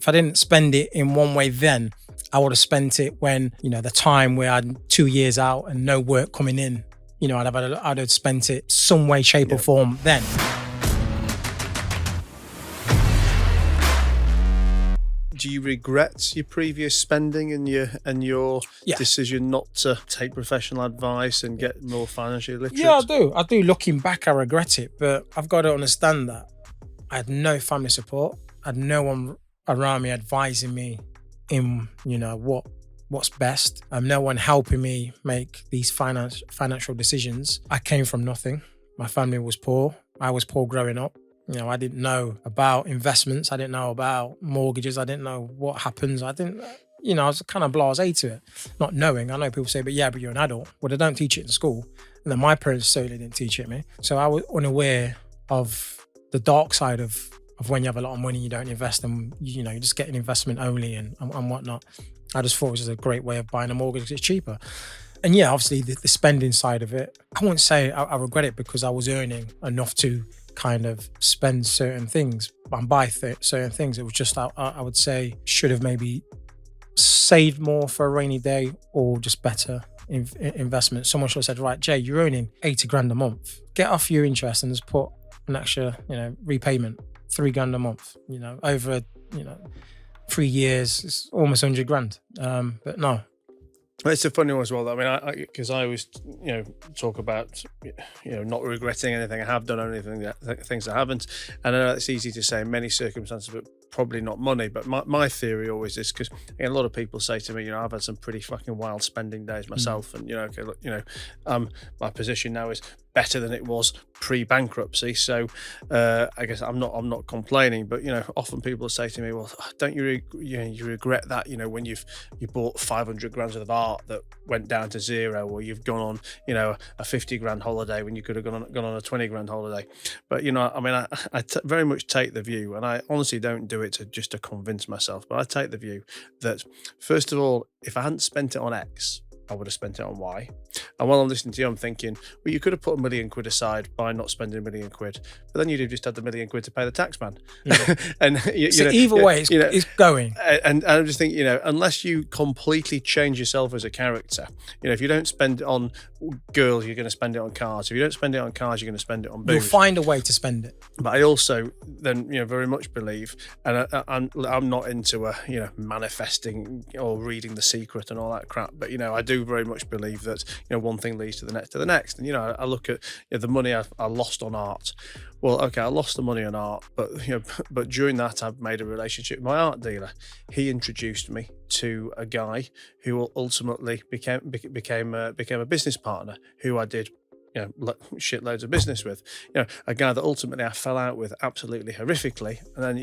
if I didn't spend it in one way then, I would have spent it when, the time where I had 2 years out and no work coming in. I'd have spent it some way, shape or form then. Do you regret your previous spending and your decision not to take professional advice and get more financially literate? Yeah, I do. Looking back, I regret it, but I've got to understand that I had no family support. I had no one around me advising me in, what's best. No one helping me make these financial decisions. I came from nothing. My family was poor. I was poor growing up. I didn't know about investments. I didn't know about mortgages. I didn't know what happens. I was kind of blasé to it, not knowing. I know people say, but you're an adult. Well, they don't teach it in school. And then my parents certainly didn't teach it me. So I was unaware of the dark side of when you have a lot of money, you don't invest and, you just get an investment only and whatnot. I just thought it was a great way of buying a mortgage because it's cheaper. And obviously the spending side of it, I wouldn't say I regret it because I was earning enough to kind of spend certain things and buy certain things. It was just, I would say, should have maybe saved more for a rainy day or just better investment. Someone should have said, right, Jay, you're earning 80 grand a month. Get off your interest and just put an extra, repayment, 3 grand a month, over, 3 years, it's almost 100 grand. But no. It's a funny one as well. I mean, because I always, talk about, not regretting anything I have done or anything, things I haven't. And I know it's easy to say in many circumstances, but probably not money. But my theory always is, because a lot of people say to me, I've had some pretty fucking wild spending days myself. And, okay, look, my position now is better than it was pre-bankruptcy. So I guess I'm not complaining, but often people say to me, well, don't you regret that, when you bought 500 grand of art that went down to zero, or you've gone on a 50 grand holiday when you could have gone on a 20 grand holiday. But I very much take the view, and I honestly don't do it to convince myself, but I take the view that, first of all, if I hadn't spent it on X, I would have spent it on Y. And while I'm listening to you, I'm thinking, well, you could have put £1 million aside by not spending £1 million, but then you'd have just had the £1 million to pay the tax man. Yeah. And either way, it's going. And I just think, unless you completely change yourself as a character, if you don't spend it on girls, you're going to spend it on cars. If you don't spend it on cars, you're going to spend it on booze. You'll find a way to spend it. But I also then, very much believe, and I'm not into manifesting or reading The Secret and all that crap, but I do very much believe that one thing leads to the next. And I look at the money I lost on art. Well, okay, I lost the money on art, but during that I've made a relationship with my art dealer. He introduced me to a guy who ultimately became a business partner who I did shitloads of business with, a guy that ultimately I fell out with absolutely horrifically. And then,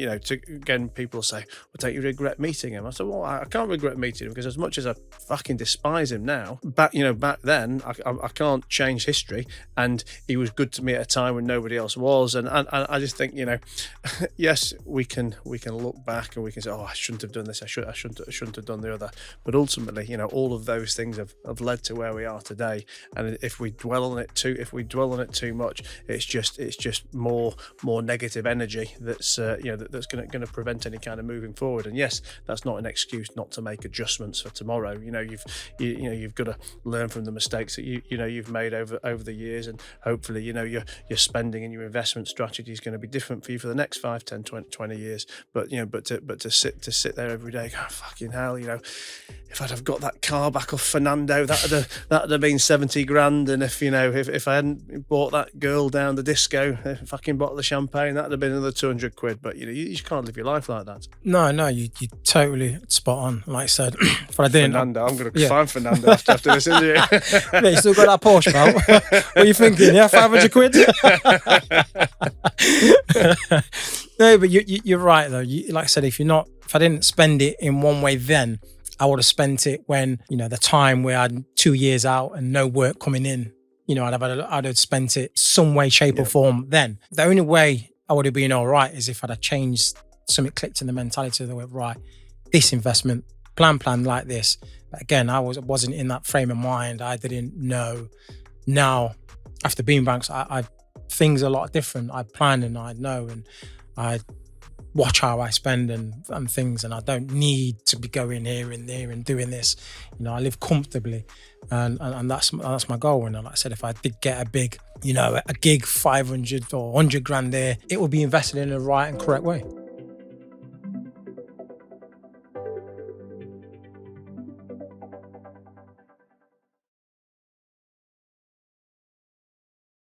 again, people say, well, don't you regret meeting him? I said, well, I can't regret meeting him, because as much as I fucking despise him now, back then, I can't change history. And he was good to me at a time when nobody else was. And I just think, yes, we can look back and we can say, oh, I shouldn't have done this. I shouldn't have done the other. But ultimately, all of those things have led to where we are today. And if we dwell on it too much, it's just more negative energy that's that's going to prevent any kind of moving forward. And yes, that's not an excuse not to make adjustments for tomorrow. You've got to learn from the mistakes that you've made over the years, and hopefully your spending and your investment strategy is going to be different for you for the next 5, 10, 20 years. But to sit there every day, oh, fucking hell, if I'd have got that car back off Fernando, that'd have been 70 grand, and if I hadn't bought that girl down the disco a fucking bottle of champagne, that'd have been another 200 quid. But you just can't live your life like that. No, you totally spot on. Like I said, if I didn't, Fernando, I'm going to find Fernando after this interview. Yeah, you still got that Porsche, pal. What are you thinking? Yeah, 500 quid. No, but you're right though. Like I said, if I didn't spend it in one way then, I would have spent it when, the time where I had 2 years out and no work coming in. I'd have spent it some way, shape or form then. The only way I would have been all right is if I'd have changed, something clicked in the mentality that went, right, this investment, plan like this. But again, I wasn't in that frame of mind. I didn't know. Now, after being banks, things are a lot different. I plan and I know, and I watch how I spend and things, and I don't need to be going here and there and doing this. You know, I live comfortably, and that's my goal. And like I said, if I did get a big, you know, a gig, 500 or 100 grand there, it would be invested in the right and correct way.